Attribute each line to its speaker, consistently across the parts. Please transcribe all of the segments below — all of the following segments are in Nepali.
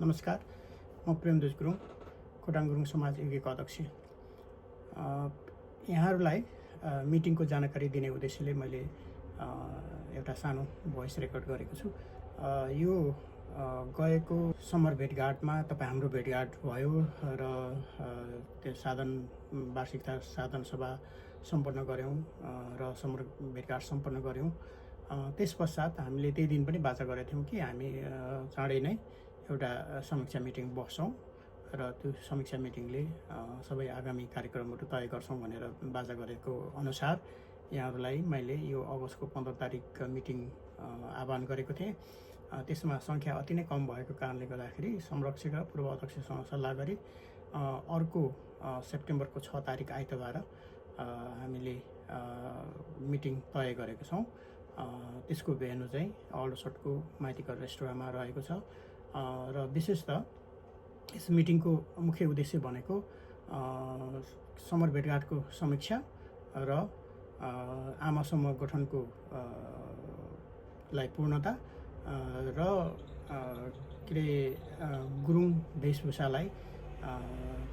Speaker 1: नमस्कार, म प्रेमदोज गुरुङ, खोटाङ गुरुङ समाज युगीको अध्यक्ष। यहाँहरूलाई मिटिङको जानकारी दिने उद्देश्यले मैले एउटा सानो भोइस रेकर्ड गरेको छु। यो गएको समर भेटघाटमा हाम्रो भेटघाट भयो र त्यो वार्षिकता साधन सभा सम्पन्न गऱ्यौँ र समर भेटघाट सम्पन्न गऱ्यौँ। त्यस पश्चात हामीले त्यही दिन पनि बाचा गरेका थियौँ कि हामी चाँडै नै एउटा समीक्षा मिटिङ बस्छौँ र त्यो समीक्षा मिटिङले सबै आगामी कार्यक्रमहरू तय गर्छौँ भनेर बाचा गरेको अनुसार यहाँहरूलाई मैले यो अगस्तको 15 तारिक मिटिङ आह्वान गरेको थिएँ। त्यसमा सङ्ख्या अति नै कम भएको कारणले गर्दाखेरि संरक्षक र पूर्व अध्यक्षसँग सल्लाह गरी अर्को सेप्टेम्बरको 6 तारिक आइतबार हामीले मिटिङ तय गरेको छौँ। त्यसको भेन्यू चाहिँ अलसटको माइतीघर रेस्टुरेन्टमा रहेको छ र विशेषतः यस मिटिङको मुख्य उद्देश्य भनेको समर भेटघाटको समीक्षा र आमा समूह गठनको लाई पूर्णता र के अरे गुरुङ वेशभूषालाई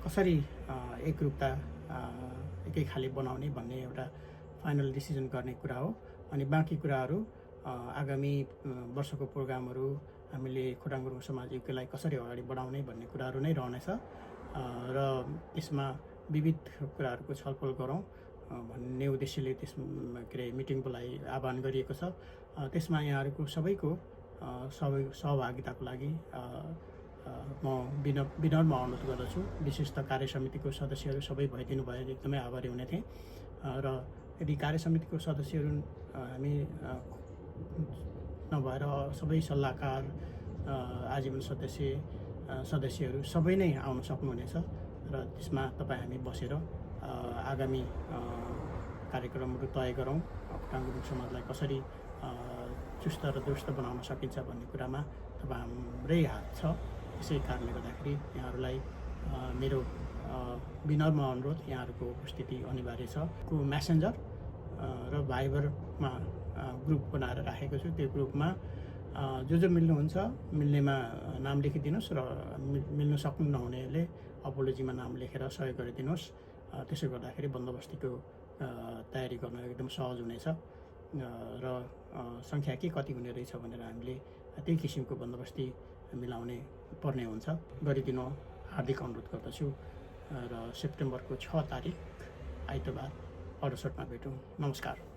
Speaker 1: कसरी एकरूपता एकै खाले बनाउने भन्ने एउटा फाइनल डिसिजन गर्ने कुरा हो। अनि बाँकी कुराहरू आगामी वर्षको प्रोग्रामहरू हामीले खोटाङ गुरुङ समाज युगलाई कसरी अगाडि बढाउने भन्ने कुराहरू नै रहनेछ र यसमा विविध कुराहरूको छलफल गरौँ भन्ने उद्देश्यले मिटिङको लागि आह्वान गरिएको छ। त्यसमा यहाँहरूको सबैको सहभागिताको लागि म विनम्र अनुरोध गर्दछु। विशेष त कार्य समितिको सदस्यहरू सबै भइदिनु भयो एकदमै आभारी हुने थिएँ र यदि कार्य समितिको सदस्यहरू हामी नभएर सबै सल्लाहकार आजीवन सदस्यहरू सबै नै आउन सक्नुहुनेछ र त्यसमा तपाईँ हामी बसेर आगामी कार्यक्रमहरू तय गरौँ। खोटाङ गुरुङ समाजलाई कसरी चुस्त र दुरुस्त बनाउन सकिन्छ भन्ने कुरामा तपाईँ हाम्रै हात छ। यसै कारणले गर्दाखेरि यहाँहरूलाई मेरो विनम्र अनुरोध, यहाँहरूको उपस्थिति अनिवार्य छ। को मेसेन्जर र भाइबरमा ग्रुप बनाएर राखेको छु। त्यो ग्रुपमा जो मिल्नुहुन्छ मिल्नेमा नाम लेखिदिनुहोस् र मिल्न सक्नु नहुनेले अपोलोजीमा नाम लेखेर सहयोग गरिदिनुहोस्। त्यसो गर्दाखेरि बन्दोबस्तीको तयारी गर्न एकदम सहज हुनेछ र सङ्ख्या कति हुने रहेछ भनेर हामीले त्यही किसिमको बन्दोबस्ती मिलाउने पर्ने हुन्छ। गरिदिनु हार्दिक अनुरोध गर्दछु र सेप्टेम्बरको 6 तारिक आइतबार 68मा भेटौँ। नमस्कार।